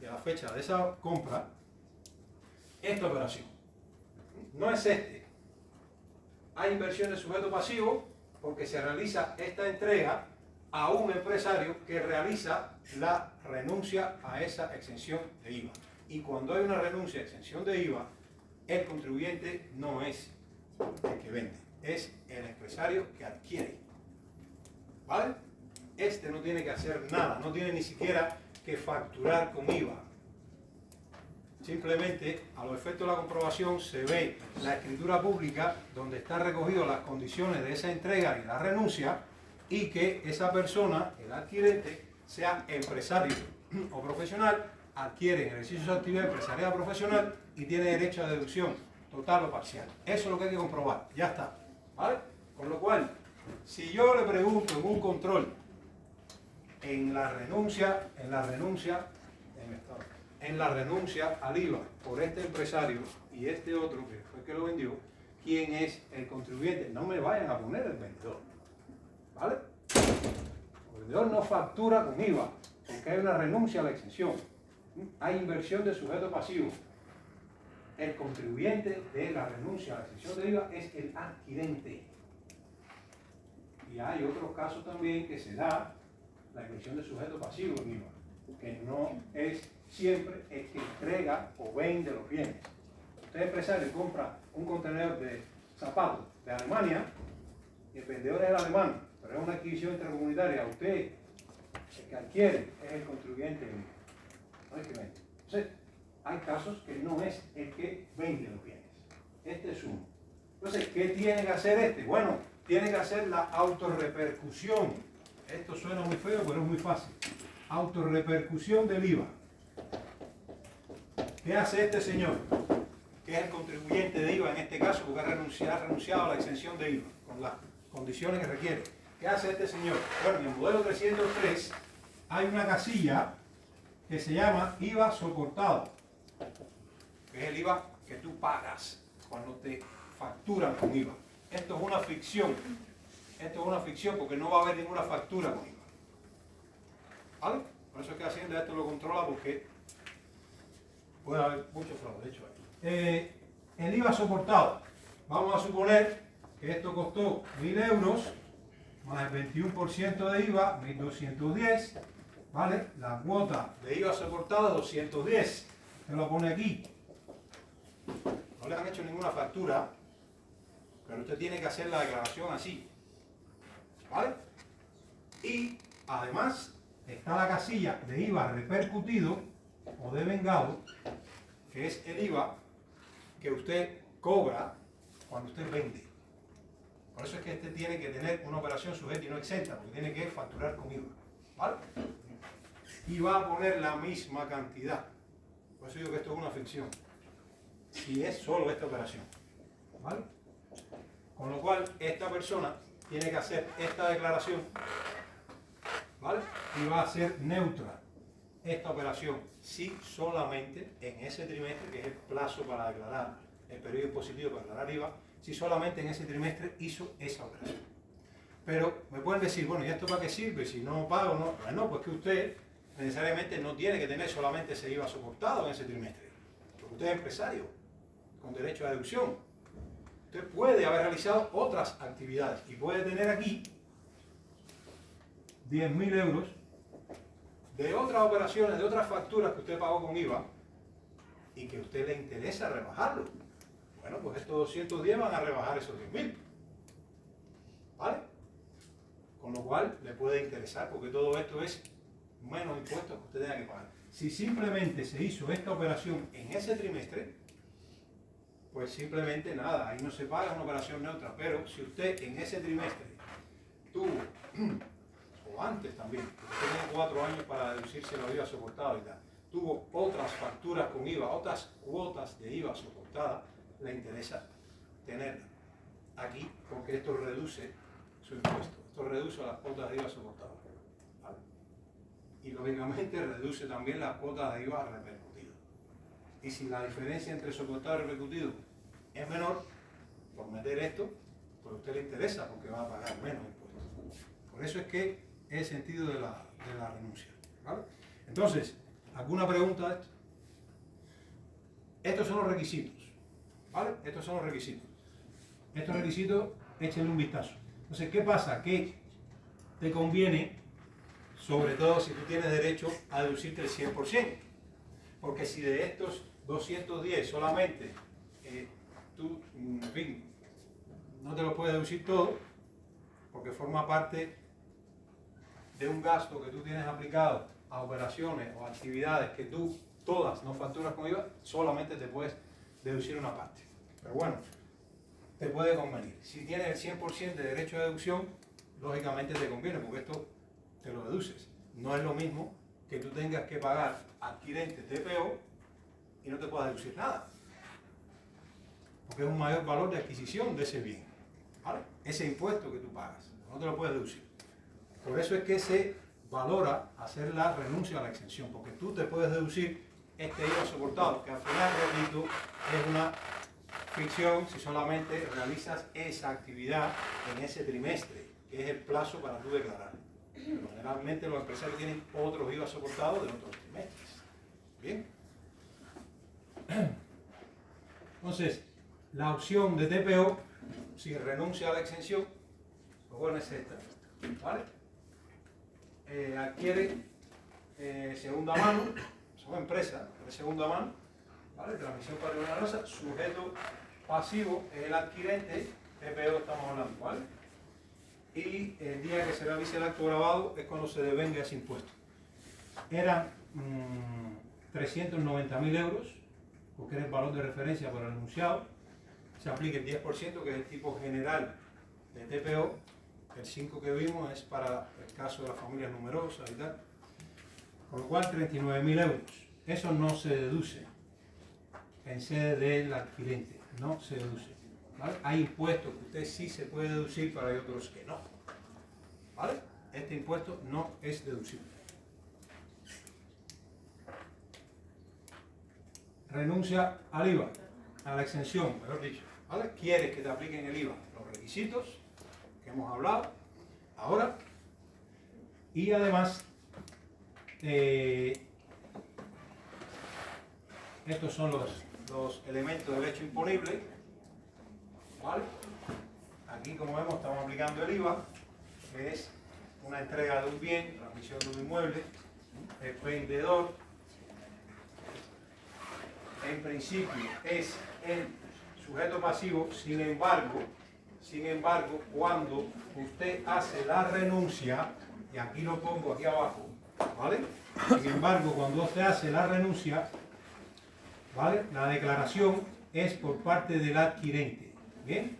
y a la fecha de esa compra, esta operación. No es este. Hay inversión de sujeto pasivo porque se realiza esta entrega a un empresario que realiza la renuncia a esa exención de IVA. Y cuando hay una renuncia a exención de IVA, el contribuyente no es el que vende, es el empresario que adquiere. ¿Vale? Este no tiene que hacer nada, no tiene ni siquiera que facturar con IVA. Simplemente, a los efectos de la comprobación, se ve la escritura pública donde están recogidas las condiciones de esa entrega y la renuncia, y que esa persona, el adquirente, sea empresario o profesional, adquiere en ejercicio de su actividad empresarial o profesional y tiene derecho a deducción total o parcial. Eso es lo que hay que comprobar. Ya está. ¿Vale? Con lo cual, si yo le pregunto en un control, en la renuncia al IVA por este empresario y este otro que fue el que lo vendió, ¿quién es el contribuyente? No me vayan a poner el vendedor. ¿Vale? El vendedor no factura con IVA porque hay una renuncia a la exención. Hay inversión de sujeto pasivo. El contribuyente de la renuncia a la exención de IVA es el adquirente. Y hay otros casos también que se da la inversión de sujeto pasivo en IVA, que no es siempre el que entrega o vende los bienes. Usted, empresario, compra un contenedor de zapatos de Alemania y el vendedor es el alemán, pero es una adquisición intercomunitaria. Usted, el que adquiere, es el contribuyente en IVA, no es el que vende. Entonces, hay casos que no es el que vende los bienes. Este es uno. Entonces, ¿qué tiene que hacer este? Bueno, tiene que hacer la autorrepercusión. Esto suena muy feo, pero es muy fácil. Autorrepercusión del IVA. ¿Qué hace este señor? Que es el contribuyente de IVA en este caso, porque ha renunciado a la exención de IVA, con las condiciones que requiere. ¿Qué hace este señor? Bueno, en el modelo 303 hay una casilla que se llama IVA soportado, que es el IVA que tú pagas cuando te facturan con IVA. Esto es una ficción. Esto es una ficción porque no va a haber ninguna factura con IVA. ¿Vale? Por eso es que Hacienda esto lo controla, porque puede haber mucho fraude. De hecho, el IVA soportado. Vamos a suponer que esto costó 1.000 euros más el 21% de IVA, 1.210. ¿Vale? La cuota de IVA soportado, 210. Se lo pone aquí. No le han hecho ninguna factura, pero usted tiene que hacer la declaración así. ¿Vale? Y además está la casilla de IVA repercutido o devengado, que es el IVA que usted cobra cuando usted vende. Por eso es que este tiene que tener una operación sujeta y no exenta, porque tiene que facturar con IVA. ¿Vale? Y va a poner la misma cantidad. Por eso digo que esto es una ficción. Si es solo esta operación. ¿Vale? Con lo cual, esta persona tiene que hacer esta declaración, ¿vale? Y va a ser neutra esta operación si solamente en ese trimestre, que es el plazo para declarar, el periodo impositivo para declarar IVA, si solamente en ese trimestre hizo esa operación. Pero me pueden decir, bueno, ¿y esto para qué sirve? Si no pago, no. Bueno, pues que usted necesariamente no tiene que tener solamente ese IVA soportado en ese trimestre, porque usted es empresario con derecho a deducción. Usted puede haber realizado otras actividades y puede tener aquí 10.000 euros de otras operaciones, de otras facturas que usted pagó con IVA y que a usted le interesa rebajarlo. Bueno, pues estos 210 van a rebajar esos 10.000. ¿vale? Con lo cual le puede interesar, porque todo esto es menos impuestos que usted tenga que pagar. Si simplemente se hizo esta operación en ese trimestre, pues simplemente nada, ahí no se paga, es una operación neutra. Pero si usted en ese trimestre tuvo, o antes también, porque tiene 4 años para deducirse la IVA soportada y tal, tuvo otras facturas con IVA, otras cuotas de IVA soportada, le interesa tenerla aquí, porque esto reduce su impuesto, esto reduce las cuotas de IVA soportadas, ¿vale? Y lógicamente reduce también las cuotas de IVA repercutidas. Y si la diferencia entre soportado y repercutido es menor, por meter esto, pues a usted le interesa porque va a pagar menos impuestos. Por eso es que es el sentido de la renuncia, ¿vale? Entonces, ¿alguna pregunta de esto? Estos son los requisitos, ¿vale? Estos son los requisitos. Estos requisitos, échenle un vistazo. Entonces, ¿qué pasa? Que te conviene, sobre todo si tú tienes derecho a deducirte el 100%. Porque si de estos 210 solamente tú, en fin, no te lo puedes deducir todo, porque forma parte de un gasto que tú tienes aplicado a operaciones o actividades que tú todas no facturas con IVA, solamente te puedes deducir una parte. Pero bueno, te puede convenir. Si tienes el 100% de derecho de deducción, lógicamente te conviene, porque esto te lo deduces. No es lo mismo que tú tengas que pagar adquirente TPO y no te puedas deducir nada, porque es un mayor valor de adquisición de ese bien, ¿vale? Ese impuesto que tú pagas, no te lo puedes deducir. Por eso es que se valora hacer la renuncia a la exención, porque tú te puedes deducir este IVA soportado, que al final, repito, es una ficción si solamente realizas esa actividad en ese trimestre, que es el plazo para tú declarar. Pero generalmente los empresarios tienen otros IVA soportados de otros trimestres. Bien. Entonces, la opción de TPO, si renuncia a la exención, pues bueno, es esta, ¿vale? Adquiere segunda mano, son empresas de segunda mano, ¿vale? Transmisión patrimonial, sujeto pasivo es el adquirente, TPO estamos hablando, ¿vale? Y el día que se realice el acto grabado es cuando se devenga ese impuesto. Eran 390.000 euros, porque era el valor de referencia para el enunciado. Se aplica el 10%, que es el tipo general de TPO. El 5% que vimos es para el caso de las familias numerosas y tal. Con lo cual, 39.000 euros. Eso no se deduce en sede del adquirente, no se deduce, ¿vale? Hay impuestos que usted sí se puede deducir, pero hay otros que no, ¿vale? Este impuesto no es deducible. Renuncia al IVA, a la exención, mejor dicho, ¿vale? Quieres que te apliquen el IVA, los requisitos que hemos hablado ahora, y además estos son los elementos del hecho imponible, ¿vale? Aquí, como vemos, estamos aplicando el IVA, que es una entrega de un bien, transmisión de un inmueble. El vendedor, en principio, es el sujeto pasivo. Sin embargo, cuando usted hace la renuncia, y aquí lo pongo aquí abajo, ¿vale? Sin embargo, cuando usted hace la renuncia, ¿vale? La declaración es por parte del adquirente. ¿Bien?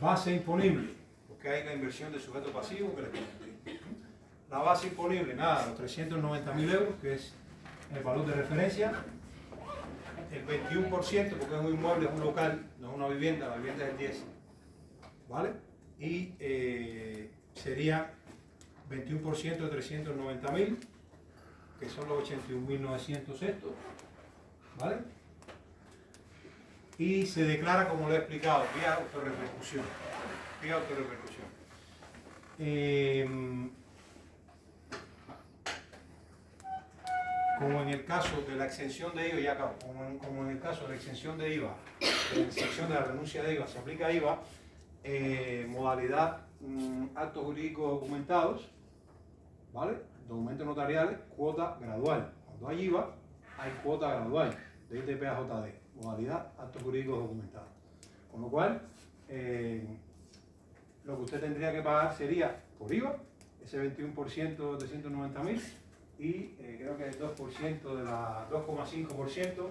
Base imponible, porque hay la inversión de sujeto pasivo que le comenté. La base imponible, nada, los 390.000 euros, que es el valor de referencia. El 21%, porque es un inmueble, es un local, no es una vivienda, la vivienda es el 10%. ¿Vale? Y sería 21% de 390.000, que son los 81.900 estos. ¿Vale? Y se declara, como lo he explicado, vía autorrepercusión. Vía autorrepercusión. Como en el caso de la exención de IVA, ya acabo, como en el caso de la exención de IVA, de la exención de la renuncia de IVA, se aplica IVA, modalidad actos jurídicos documentados, ¿vale? Documentos notariales, cuota gradual. Cuando hay IVA, hay cuota gradual de ITP a JD, modalidad actos jurídicos documentados. Con lo cual, lo que usted tendría que pagar sería por IVA, ese 21% de 190.000 y creo que el 2% de la 2,5%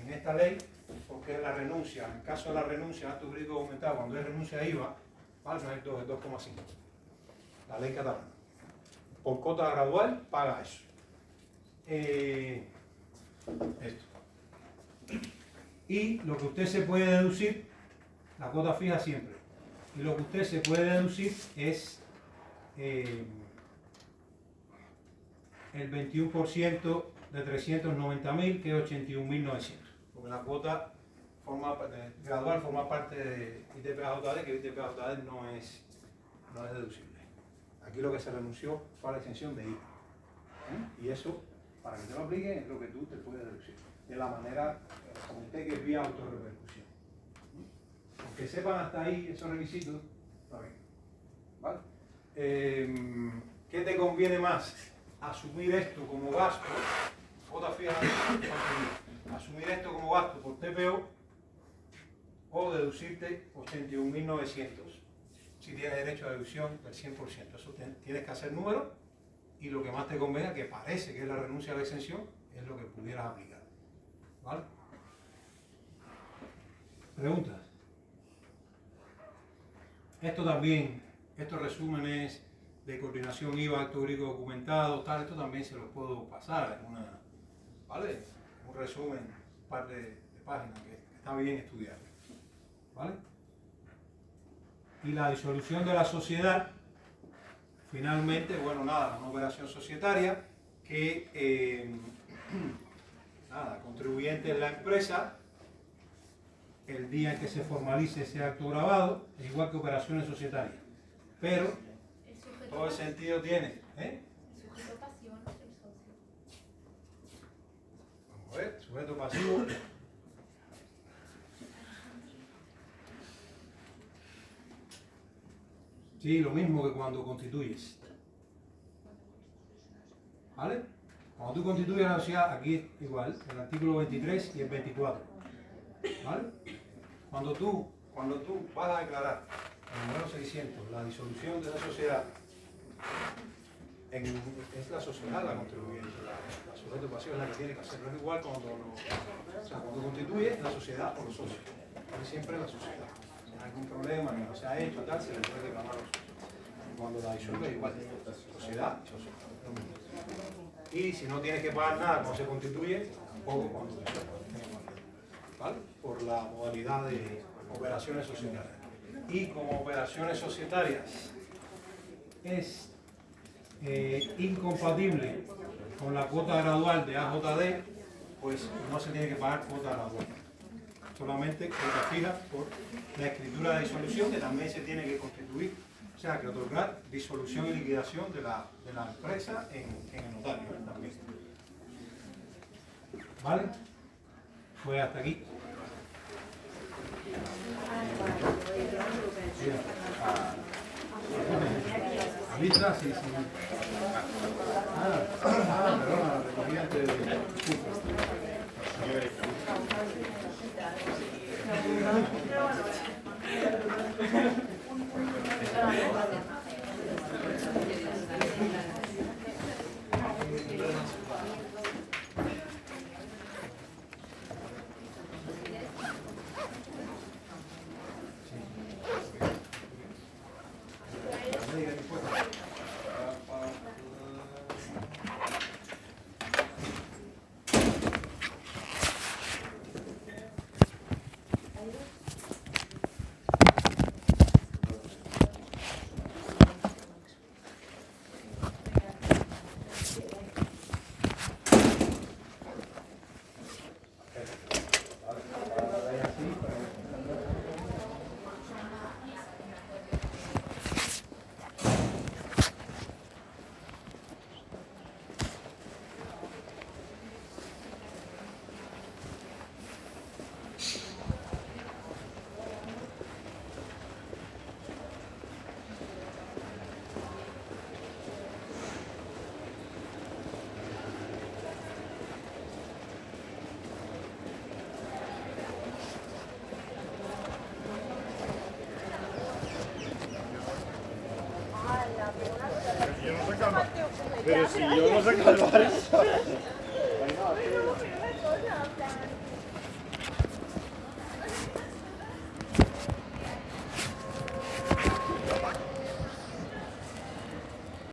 en esta ley, porque es la renuncia. En caso de la renuncia a acto jurídico documentado, cuando es renuncia a IVA, ¿vale? No es el 2,5%. La ley catalana. Por cota gradual paga eso. Esto. Y lo que usted se puede deducir, la cuota fija siempre. Y lo que usted se puede deducir es el 21% de 390.000, que es 81.900. Porque la cuota gradual forma parte de ITP-AJD, que ITP-AJD no es deducible. Aquí lo que se renunció fue a la exención de IVA. Y eso, para que te lo aplique, es lo que tú te puedes deducir. De la manera como usted, que es vía autorrepercusión. Aunque sepan hasta ahí esos requisitos, está bien. ¿Vale? ¿Qué te conviene más? Asumir esto como gasto, cuota fija, asumir esto como gasto por TPO o deducirte 81.900 si tienes derecho a deducción del 100%. Eso tienes que hacer número y lo que más te convenga, que parece que es la renuncia a la exención, es lo que pudieras aplicar. ¿Vale? ¿Preguntas? Esto también, estos resúmenes de coordinación IVA, acto jurídico documentado, tal, esto también se los puedo pasar en una, ¿vale? Un resumen, un par de páginas que está bien estudiar, ¿vale? Y la disolución de la sociedad, finalmente, bueno, nada, una operación societaria que, nada, contribuyente en la empresa, el día en que se formalice ese acto grabado, es igual que operaciones societarias, pero todo el sentido tiene, ¿eh? Sujeto pasivo, no es el socio. Vamos a ver, sujeto pasivo. Sí, lo mismo que cuando constituyes. ¿Vale? Cuando tú constituyes la sociedad, aquí es igual, el artículo 23 y el 24. ¿Vale? Cuando tú vas a declarar en el número 600 la disolución de la sociedad, es la sociedad la contribuyente, la sujeto pasivo es la que tiene que hacerlo. Es igual cuando cuando constituyes la sociedad o los socios. Es siempre la sociedad. Si hay algún problema que no se ha hecho, tal, se le puede reclamar a los socios. Cuando la disuelve, igual, sociedad y sociedad. Y si no tienes que pagar nada cuando se constituye, tampoco cuando se disuelve. ¿Vale? Por la modalidad de operaciones societarias. Y como operaciones societarias es incompatible con la cuota gradual de AJD, pues no se tiene que pagar cuota gradual. Solamente cuota fija por la escritura de disolución, que también se tiene que constituir, o sea, que otorgar disolución y liquidación de la empresa en el notario también. ¿Vale? Pues hasta aquí. ¿Lista? Sí, sí. Perdona, la recogida antes de... Pero si yo no sé calvar eso.